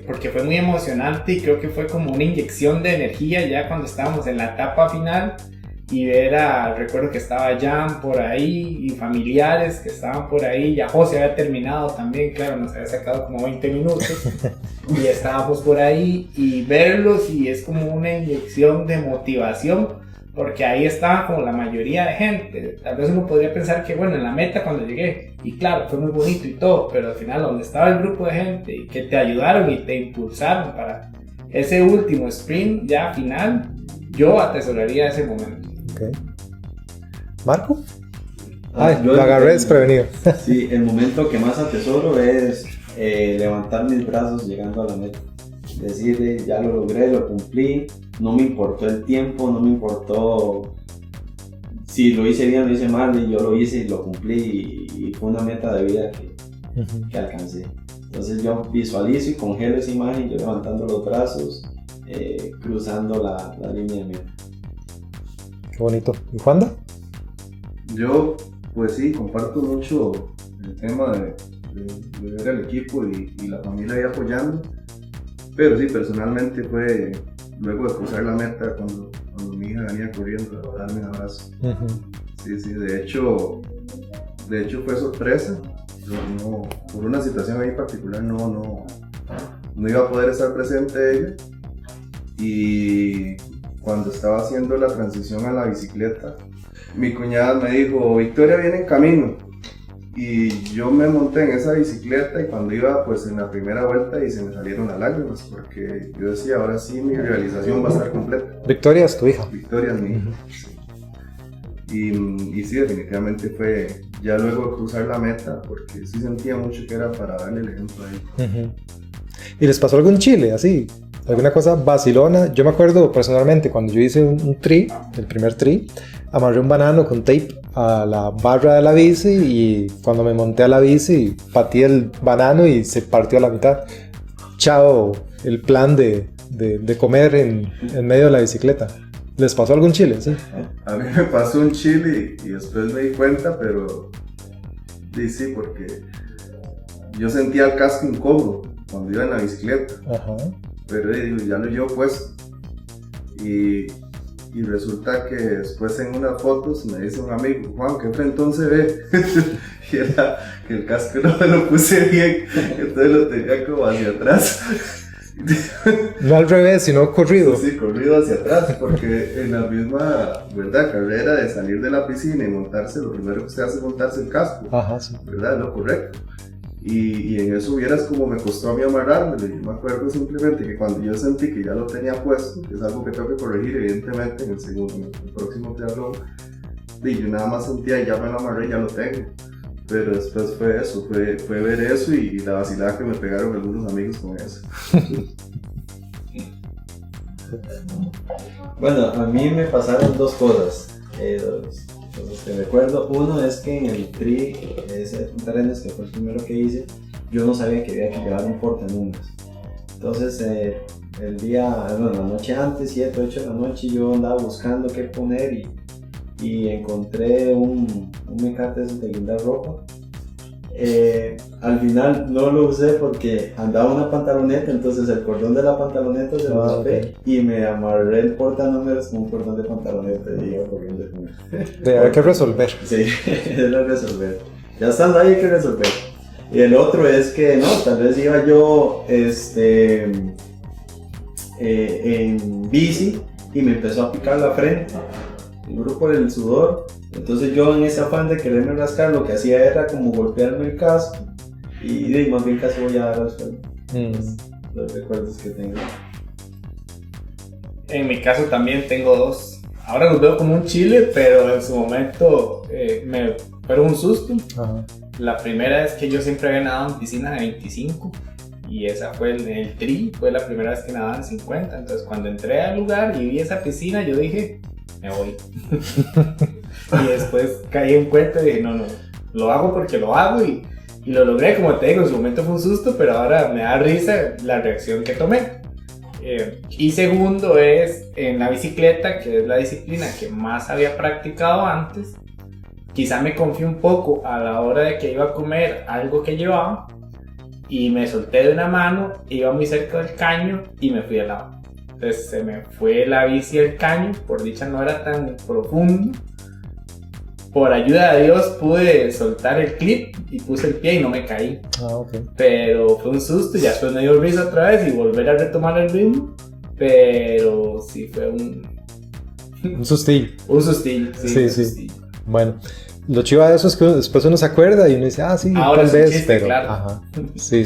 porque fue muy emocionante y creo que fue como una inyección de energía ya cuando estábamos en la etapa final. Y recuerdo que estaba Jan por ahí y familiares que estaban por ahí, ya José había terminado también, claro, nos había sacado como 20 minutos y estábamos por ahí y verlos y es como una inyección de motivación porque ahí estaban como la mayoría de gente. Tal vez uno podría pensar que bueno, en la meta cuando llegué, y claro, fue muy bonito y todo, pero al final donde estaba el grupo de gente y que te ayudaron y te impulsaron para ese último sprint ya final, yo atesoraría ese momento. Okay. ¿Marco? Lo agarré desprevenido. Sí, el momento que más atesoro es levantar mis brazos llegando a la meta. Decirle, ya lo logré, lo cumplí, no me importó el tiempo, no me importó si lo hice bien o lo hice mal, y yo lo hice y lo cumplí y fue una meta de vida que alcancé. Entonces yo visualizo y congelo esa imagen, yo levantando los brazos, cruzando la línea de meta. Qué bonito. ¿Y Juanda? Yo, pues sí, comparto mucho el tema de ver al equipo y la familia ahí apoyando, pero sí, personalmente fue luego de cruzar la meta cuando mi hija venía corriendo a darme un abrazo. Sí, de hecho fue sorpresa. Yo no, por una situación ahí particular no iba a poder estar presente ella, y cuando estaba haciendo la transición a la bicicleta, mi cuñada me dijo: Victoria viene en camino, y yo me monté en esa bicicleta, y cuando iba pues en la primera vuelta y se me salieron las lágrimas, porque yo decía, ahora sí mi realización va a estar completa. Victoria es tu hija. Victoria es mi hija, sí. Y sí, definitivamente fue ya luego de cruzar la meta, porque sí sentía mucho que era para darle el ejemplo a ella. ¿Y les pasó algo en Chile, así? ¿Alguna cosa vacilona? Yo me acuerdo personalmente cuando yo hice un tri, el primer tri, amarré un banano con tape a la barra de la bici, y cuando me monté a la bici pateé el banano y se partió a la mitad. Chao, el plan de comer en medio de la bicicleta. ¿Les pasó algo en Chile? Sí. A mí me pasó en Chile y después me di cuenta, pero sí, porque yo sentía el casco incómodo cuando iba en la bicicleta. Ajá. Pero ya lo llevo puesto, y resulta que después en unas fotos me dice un amigo: Juan, ¿qué frentón se ve? Y era que el casco no me lo puse bien, entonces lo tenía como hacia atrás. No al revés, sino corrido. Sí, corrido hacia atrás, porque en la misma, ¿verdad?, carrera de salir de la piscina y montarse, lo primero que usted hace es montarse el casco. Ajá, sí. ¿Verdad? Es lo correcto. Y en eso vieras como me costó a mí amarrármelo. Yo me acuerdo simplemente que cuando yo sentí que ya lo tenía puesto, que es algo que tengo que corregir evidentemente en el próximo triatlón, y yo nada más sentía, ya me lo amarré, ya lo tengo. Pero después fue eso, fue ver eso y la vacilada que me pegaron algunos amigos con eso. Bueno, a mí me pasaron dos cosas, dos cosas que recuerdo. Uno es que en el tri, ese Punta Arenas, que fue el primero que hice, yo no sabía que había que llevar un portanúmeros. Entonces, la noche antes, 7, 8 de la noche, yo andaba buscando qué poner y encontré un mecate de guindar ropa. Al final no lo usé porque andaba una pantaloneta, entonces el cordón de la pantaloneta se lo zapé y me amarré el portanúmeros con un cordón de pantaloneta y iba corriendo. Hay que resolver. Sí, es lo resolver. Ya estando ahí hay que resolver. Y el otro es que tal vez iba yo en bici y me empezó a picar la frente, seguro por el sudor. Entonces yo, en ese afán de quererme rascar, lo que hacía era como golpearme el casco y más bien casi voy a dar al suelo. Los recuerdos que tengo. En mi caso también tengo dos. Ahora los veo como un chile, pero en su momento me fueron un susto. Ajá. La primera es que yo siempre había nadado en piscina de 25 y esa fue el tri, fue la primera vez que nadaba en 50. Entonces cuando entré al lugar y vi esa piscina, yo dije, me voy. Y después caí en cuenta y dije, no, lo hago porque lo hago y lo logré. Como te digo, en su momento fue un susto, pero ahora me da risa la reacción que tomé. Y segundo es en la bicicleta, que es la disciplina que más había practicado antes. Quizá me confié un poco a la hora de que iba a comer algo que llevaba y me solté de una mano, iba muy cerca del caño y me fui al lado. Entonces se me fue la bici al caño, por dicha no era tan profundo. Por ayuda de Dios pude soltar el clip y puse el pie y no me caí. Okay. Pero fue un susto y ya después me dio risa otra vez y volver a retomar el ritmo. Pero sí fue un sustillo. Un sustillo, sí. Sustillo. Bueno, lo chiva de eso es que después uno se acuerda y uno dice, sí, ahora tal vez, chiste, pero... Claro. Ajá. Sí.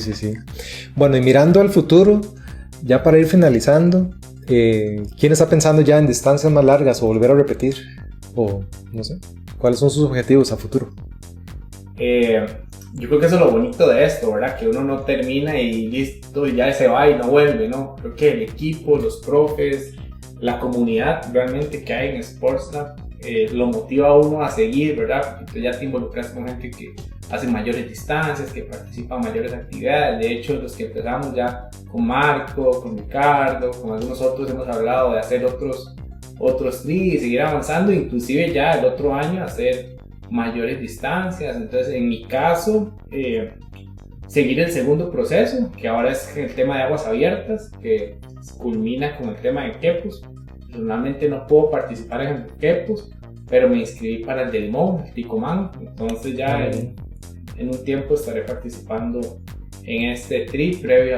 Bueno, y mirando al futuro, ya para ir finalizando, ¿quién está pensando ya en distancias más largas o volver a repetir? O no sé, ¿cuáles son sus objetivos a futuro? Yo creo que eso es lo bonito de esto, ¿verdad? Que uno no termina y listo, y ya se va y no vuelve, ¿no? Creo que el equipo, los profes, la comunidad realmente que hay en SportsLab lo motiva a uno a seguir, ¿verdad? Porque tú ya te involucras con gente que hace mayores distancias, que participa en mayores actividades. De hecho, los que empezamos ya con Marco, con Ricardo, con algunos otros, hemos hablado de hacer otros tri y seguir avanzando, inclusive ya el otro año hacer mayores distancias. Entonces, en mi caso, seguir el segundo proceso, que ahora es el tema de aguas abiertas, que culmina con el tema de Quepos. Personalmente no puedo participar en el Quepos, pero me inscribí para el del MON, el Ticomán. Entonces ya en un tiempo estaré participando en este tri previo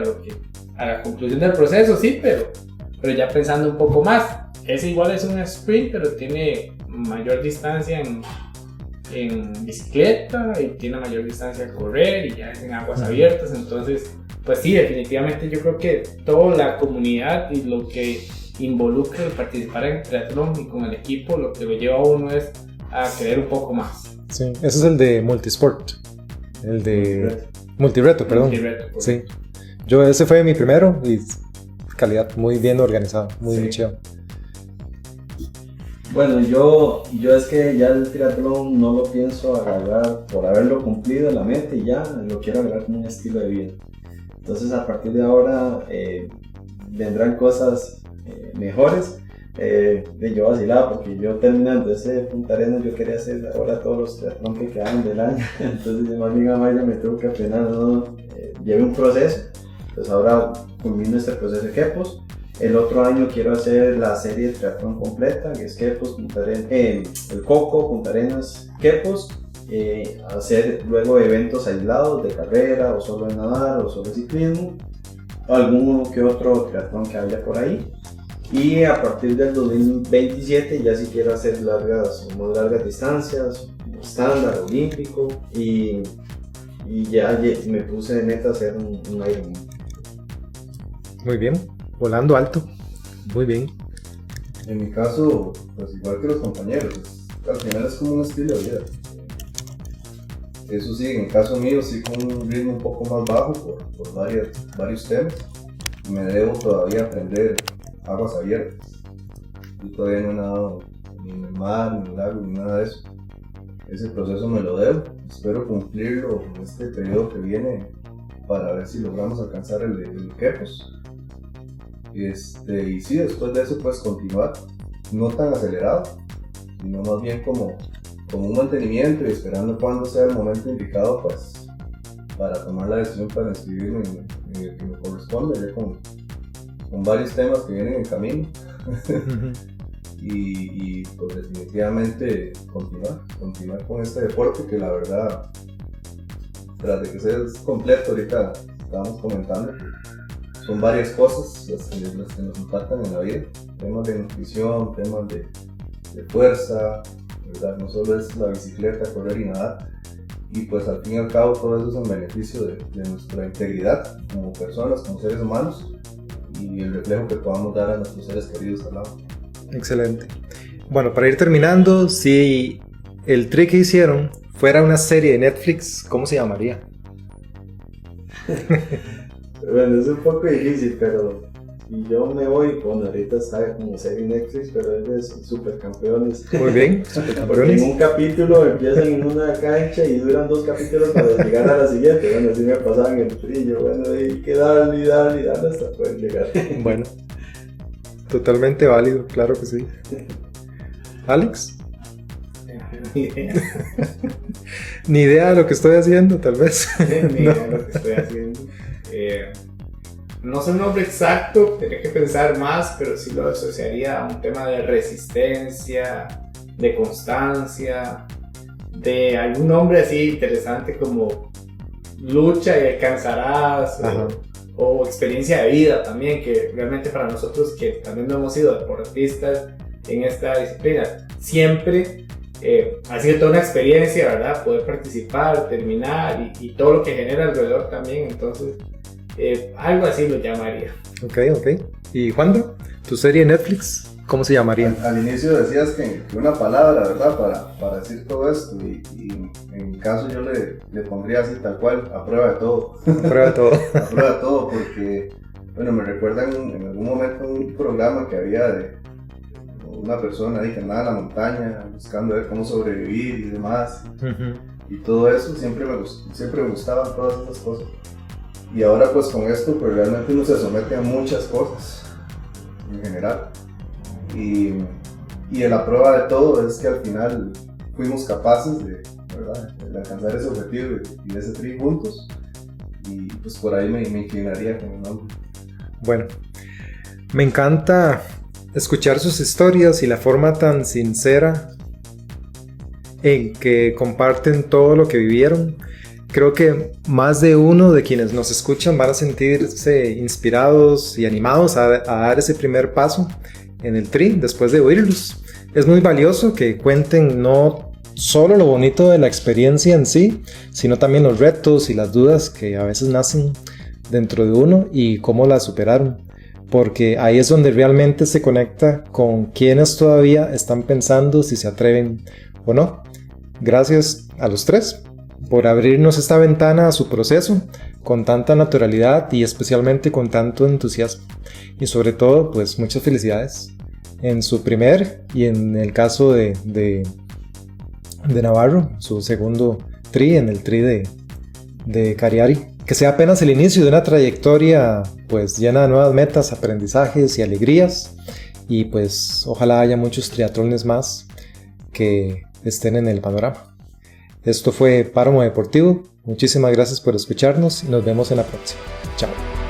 a la conclusión del proceso, sí, pero ya pensando un poco más. Ese igual es un sprint, pero tiene mayor distancia en bicicleta y tiene mayor distancia a correr y ya es en aguas abiertas. Entonces, pues sí, definitivamente yo creo que toda la comunidad y lo que involucra el participar en triatlón y con el equipo, lo que lo lleva a uno es a querer un poco más. Sí, ese es el de Multisport, el de Multireto, perdón. Multireto, sí. Ese fue mi primero y calidad muy bien organizado, muy chido. Bueno, yo es que ya el triatlón no lo pienso agarrar por haberlo cumplido en la mente y ya lo quiero agarrar como un estilo de vida. Entonces a partir de ahora vendrán cosas mejores. Yo vacilaba porque yo terminando ese Punta Arenas yo quería hacer ahora todos los triatlón que quedaban del año. Entonces mi amiga Maya me tuvo que frenar, llevé un proceso. Entonces ahora culmino este proceso de Quepos. El otro año quiero hacer la serie de triatlón completa, que es Quepos, el Coco, Punta Arenas, Quepos. Hacer luego eventos aislados de carrera, o solo de nadar, o solo de ciclismo. Alguno que otro triatlón que haya por ahí. Y a partir del 2027 ya sí quiero hacer más largas distancias, estándar, olímpico. Y ya me puse de meta hacer un Ironman. Muy bien. Volando alto, muy bien. En mi caso, pues igual que los compañeros, al final es como un estilo de vida. Eso sí, en el caso mío, sí con un ritmo un poco más bajo por varios temas. Me debo todavía aprender aguas abiertas. Yo todavía no he nadado ni en el mar, ni en el lago, ni nada de eso. Ese proceso me lo debo. Espero cumplirlo en este periodo que viene para ver si logramos alcanzar el Quepos. Y sí, después de eso puedes continuar, no tan acelerado, sino más bien como un mantenimiento y esperando cuando sea el momento indicado pues, para tomar la decisión para inscribirme en el que me corresponde, ya con varios temas que vienen en camino. y pues definitivamente continuar con este deporte que la verdad, tras de que sea completo, ahorita estábamos comentando que son varias cosas las que nos impactan en la vida, temas de nutrición, temas de fuerza, ¿verdad? No solo es la bicicleta, correr y nadar, y pues al fin y al cabo todo eso es en beneficio de nuestra integridad como personas, como seres humanos, y el reflejo que podamos dar a nuestros seres queridos al lado. Excelente. Bueno, para ir terminando, si el trick que hicieron fuera una serie de Netflix, ¿cómo se llamaría? Bueno, es un poco difícil, pero yo me voy con ahorita está como serie Netflix, pero es de Supercampeones. Muy bien, Porque en un capítulo empiezan en una cancha y duran 2 capítulos para llegar a la siguiente. Bueno, así me pasaba en el frío, bueno, hay que darle hasta poder llegar. Bueno, totalmente válido, claro que sí. ¿Alex? Ni idea de lo que estoy haciendo, tal vez. Ni idea de lo que estoy haciendo. No sé un nombre exacto, tendría que pensar más, pero sí lo asociaría a un tema de resistencia, de constancia, de algún nombre así interesante como lucha y alcanzarás, o experiencia de vida también, que realmente para nosotros que también no hemos sido deportistas en esta disciplina, siempre ha sido toda una experiencia, ¿verdad? Poder participar, terminar y todo lo que genera alrededor también, entonces algo así lo llamaría. Ok. ¿Y Juan, tu serie Netflix, cómo se llamaría? Al inicio decías que una palabra, ¿verdad? Para decir todo esto, y en mi caso yo le pondría así tal cual, a prueba de todo. A prueba de todo. A prueba de todo, porque, bueno, me recuerdan en algún momento un programa que había de una persona ahí que andaba en la montaña buscando ver cómo sobrevivir y demás. Y todo eso siempre me gustaban todas esas cosas. Y ahora pues con esto pues realmente uno se somete a muchas cosas en general. Y la prueba de todo es que al final fuimos capaces de alcanzar ese objetivo y de ese tri juntos. Y pues por ahí me inclinaría con el nombre. Bueno, me encanta escuchar sus historias y la forma tan sincera en que comparten todo lo que vivieron. Creo que más de uno de quienes nos escuchan van a sentirse inspirados y animados a dar ese primer paso en el tri después de oírlos. Es muy valioso que cuenten no solo lo bonito de la experiencia en sí, sino también los retos y las dudas que a veces nacen dentro de uno y cómo las superaron, porque ahí es donde realmente se conecta con quienes todavía están pensando si se atreven o no. Gracias a los tres por abrirnos esta ventana a su proceso con tanta naturalidad y especialmente con tanto entusiasmo, y sobre todo pues muchas felicidades en su primer y en el caso de Navarro, su segundo tri, en el tri de Cariari. Que sea apenas el inicio de una trayectoria pues llena de nuevas metas, aprendizajes y alegrías, y pues ojalá haya muchos triatlones más que estén en el panorama. Esto fue Páramo Deportivo, muchísimas gracias por escucharnos y nos vemos en la próxima. Chao.